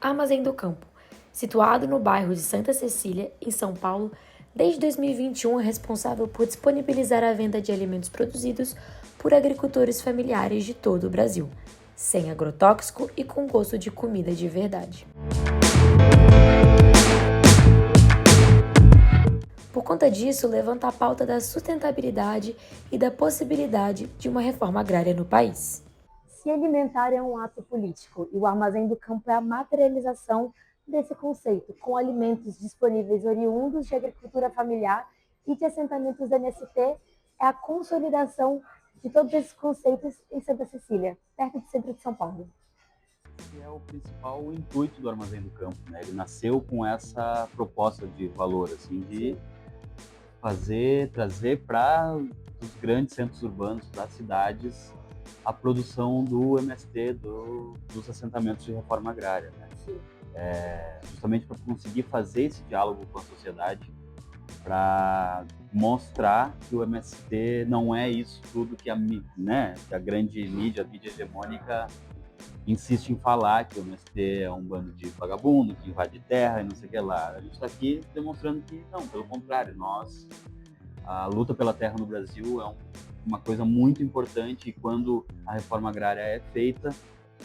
Armazém do Campo, situado no bairro de Santa Cecília, em São Paulo, desde 2021 é responsável por disponibilizar a venda de alimentos produzidos por agricultores familiares de todo o Brasil, sem agrotóxico e com gosto de comida de verdade. Por conta disso, levanta a pauta da sustentabilidade e da possibilidade de uma reforma agrária no país. Se alimentar é um ato político e o Armazém do Campo é a materialização desse conceito, com alimentos disponíveis oriundos de agricultura familiar e de assentamentos da MST, é a consolidação de todos esses conceitos em Santa Cecília, perto do centro de São Paulo. Que é o principal intuito do Armazém do Campo, né? Ele nasceu com essa proposta de valor, assim, de trazer para os grandes centros urbanos, para as cidades, a produção do MST, dos assentamentos de reforma agrária, né? Justamente para conseguir fazer esse diálogo com a sociedade, para mostrar que o MST não é isso tudo que que a grande mídia, a mídia hegemônica, insiste em falar, que o MST é um bando de vagabundo, que invade terra e não sei o que lá. A gente está aqui demonstrando que não, pelo contrário, a luta pela terra no Brasil é uma coisa muito importante, e quando a reforma agrária é feita,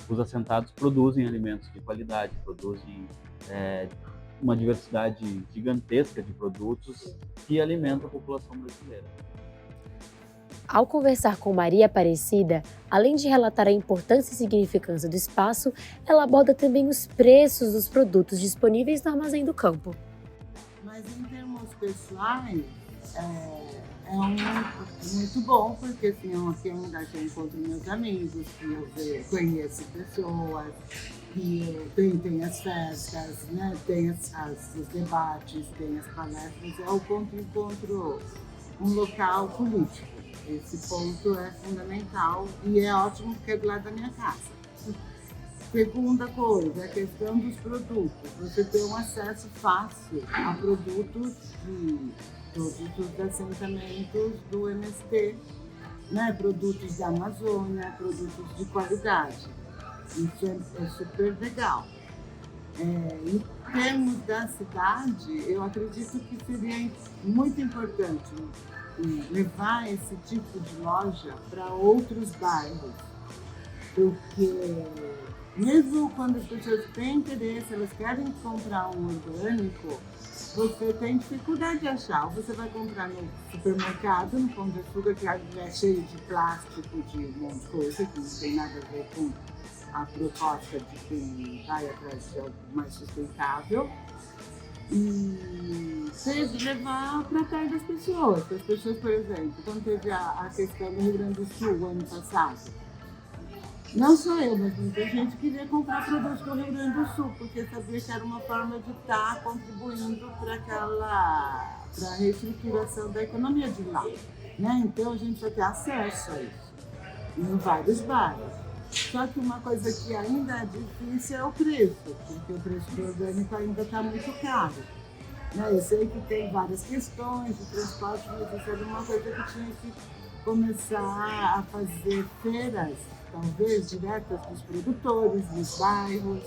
os assentados produzem alimentos de qualidade, produzem uma diversidade gigantesca de produtos que alimentam a população brasileira. Ao conversar com Maria Aparecida, além de relatar a importância e significância do espaço, ela aborda também os preços dos produtos disponíveis no Armazém do Campo. Mas em termos pessoais, é muito bom, porque assim, aqui é um lugar que eu encontro meus amigos, que eu conheço pessoas, que tem as festas, né? Tem os debates, tem as palestras, é o encontro um local político. Esse ponto é fundamental e é ótimo porque é do lado da minha casa. Segunda coisa, a questão dos produtos. Você tem um acesso fácil a produtos de todos os assentamentos do MST, né? Produtos da Amazônia, produtos de qualidade. Isso é super legal. Em termos da cidade, eu acredito que seria muito importante levar esse tipo de loja para outros bairros, porque mesmo quando as pessoas têm interesse, elas querem comprar um orgânico, você tem dificuldade de achar. Ou você vai comprar no supermercado, no Pão de Açúcar, que é cheio de plástico, de um monte de coisa, que não tem nada a ver com a proposta de quem vai atrás de algo mais sustentável. E seja levar para perto das pessoas. As pessoas, por exemplo, quando teve a questão do Rio Grande do Sul, o ano passado, não só eu, mas muita gente queria comprar produtos do Rio Grande do Sul, porque sabia que era uma forma de estar contribuindo para a reestruturação da economia de lá. Né? Então a gente vai ter acesso a isso em vários bairros. Só que uma coisa que ainda é difícil é o preço, porque o preço do orgânico ainda está muito caro. Né? Eu sei que tem várias questões de transporte, mas isso era uma coisa que tinha que começar a fazer feiras, talvez, diretas dos produtores, dos bairros,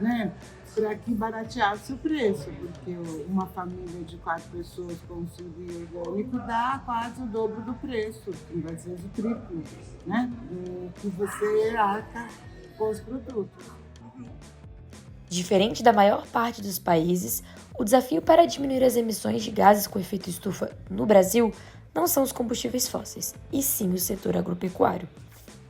né? Para que barateasse o preço, porque uma família de 4 pessoas consumir orgânico dá quase o dobro do preço, e às vezes o triplo, né? Do que você arca com os produtos. Diferente da maior parte dos países, o desafio para diminuir as emissões de gases com efeito estufa no Brasil não são os combustíveis fósseis, e sim o setor agropecuário.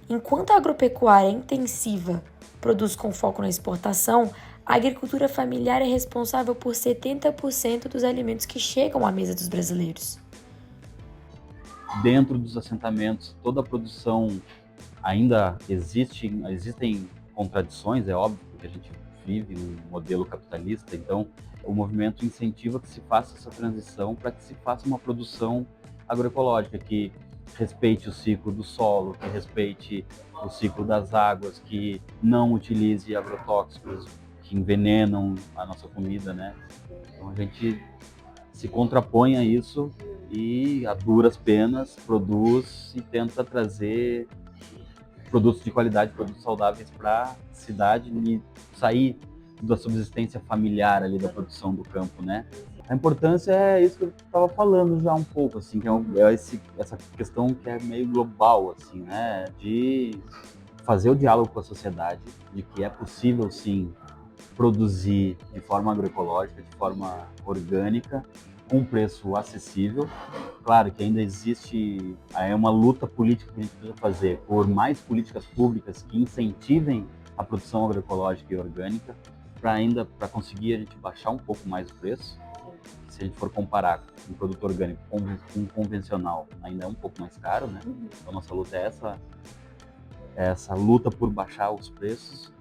Enquanto a agropecuária intensiva produz com foco na exportação, a agricultura familiar é responsável por 70% dos alimentos que chegam à mesa dos brasileiros. Dentro dos assentamentos, toda a produção ainda existem contradições, é óbvio, porque a gente vive um modelo capitalista, então o movimento incentiva que se faça essa transição para que se faça uma produção agroecológica que respeite o ciclo do solo, que respeite o ciclo das águas, que não utilize agrotóxicos que envenenam a nossa comida, né? Então a gente se contrapõe a isso e, a duras penas, produz e tenta trazer produtos de qualidade, produtos saudáveis para a cidade e sair da subsistência familiar ali da produção do campo, né? A importância é isso que eu estava falando já um pouco, assim, que essa questão que é meio global, assim, né? De fazer o diálogo com a sociedade, de que é possível, sim, produzir de forma agroecológica, de forma orgânica, com um preço acessível. Claro que ainda existe uma luta política que a gente precisa fazer por mais políticas públicas que incentivem a produção agroecológica e orgânica, para conseguir a gente baixar um pouco mais o preço. Se a gente for comparar um produto orgânico com um convencional, ainda é um pouco mais caro, né? Então, nossa luta é essa luta por baixar os preços.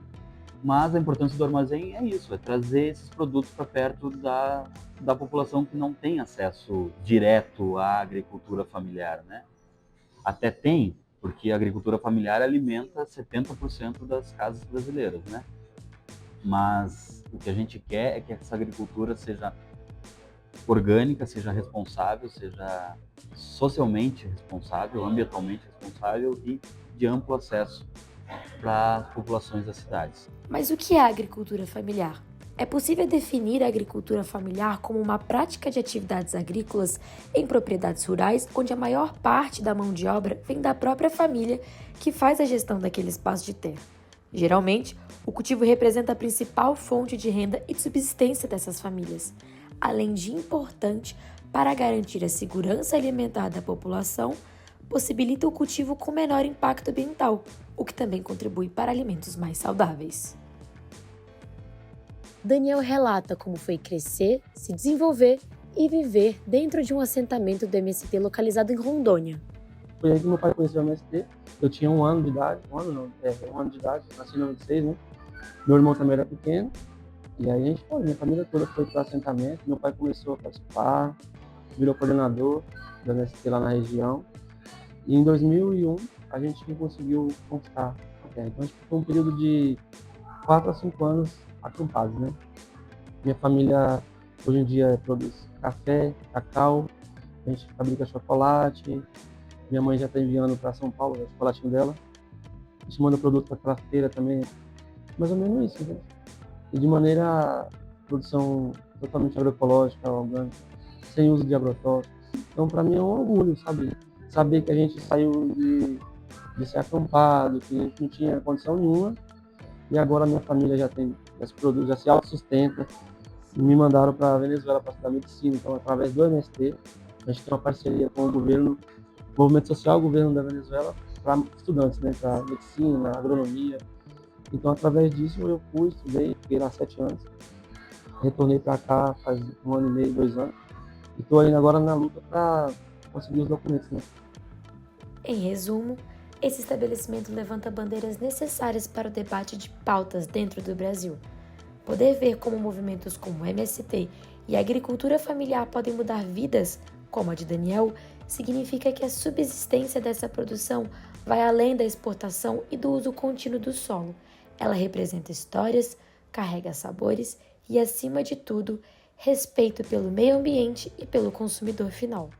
Mas a importância do armazém é isso, é trazer esses produtos para perto da população que não tem acesso direto à agricultura familiar, né? Até tem, porque a agricultura familiar alimenta 70% das casas brasileiras, né? Mas o que a gente quer é que essa agricultura seja orgânica, seja responsável, seja socialmente responsável, ambientalmente responsável e de amplo acesso para as populações das cidades. Mas o que é a agricultura familiar? É possível definir a agricultura familiar como uma prática de atividades agrícolas em propriedades rurais onde a maior parte da mão de obra vem da própria família que faz a gestão daquele espaço de terra. Geralmente, o cultivo representa a principal fonte de renda e de subsistência dessas famílias, além de importante para garantir a segurança alimentar da população, possibilita o cultivo com menor impacto ambiental, o que também contribui para alimentos mais saudáveis. Daniel relata como foi crescer, se desenvolver e viver dentro de um assentamento do MST localizado em Rondônia. Foi aí que meu pai conheceu o MST. Eu tinha um ano de idade, um ano de idade, nasci em 96, né? Meu irmão também era pequeno. E aí a gente foi, minha família toda foi para o assentamento. Meu pai começou a participar, virou coordenador do MST lá na região. E em 2001 a gente conseguiu conquistar a terra. Então a gente ficou um período de 4 a 5 anos acampados, né? Minha família hoje em dia produz café, cacau, a gente fabrica chocolate. Minha mãe já está enviando para São Paulo o chocolatinho dela. A gente manda produto para aquela feira também. Mais ou menos isso, né? E de maneira produção totalmente agroecológica, orgânica, sem uso de agrotóxicos. Então, para mim é um orgulho, sabe? Saber que a gente saiu de ser acampado, que a gente não tinha condição nenhuma, e agora a minha família já se produz, já se autossustenta, e me mandaram para a Venezuela para estudar medicina. Então, através do MST, a gente tem uma parceria com o governo, movimento social, o governo da Venezuela, para estudantes, né? Para medicina, agronomia. Então, através disso, eu fui, estudei, fiquei lá 7 anos, retornei para cá faz 1 ano e meio, 2 anos, e estou ainda agora na luta para conseguir os documentos, né? Em resumo, esse estabelecimento levanta bandeiras necessárias para o debate de pautas dentro do Brasil. Poder ver como movimentos como o MST e a agricultura familiar podem mudar vidas, como a de Daniel, significa que a subsistência dessa produção vai além da exportação e do uso contínuo do solo. Ela representa histórias, carrega sabores e, acima de tudo, respeito pelo meio ambiente e pelo consumidor final.